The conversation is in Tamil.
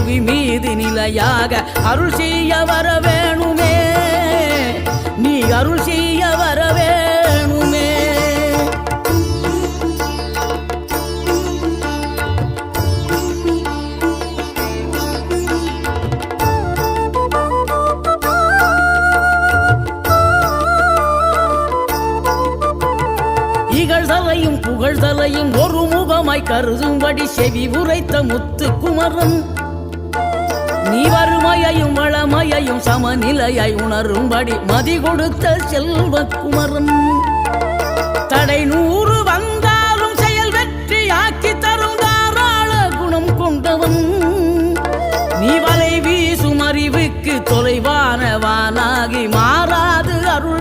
புவி மீது நிலையாக அருள் செய்ய வர வேணுமே, நீ அருள் செய்ய வர வேணுமே. இகழ்தலையும் புகழ்தலையும் ஒரு முகமாய் கருதும்படி செவி உரைத்த முத்து குமரன், நீ வறுமையையும் வளமையையும் சமநிலையாய் உணரும்படி மதி கொடுத்த செல்வ குமரன். தடை 100 வந்தாலும் செயல் வெற்றியாக்கி தரும் தாராள குணம் கொண்டவன், நீ வலை வீசும் அறிவுக்கு தொலைவானவானாகி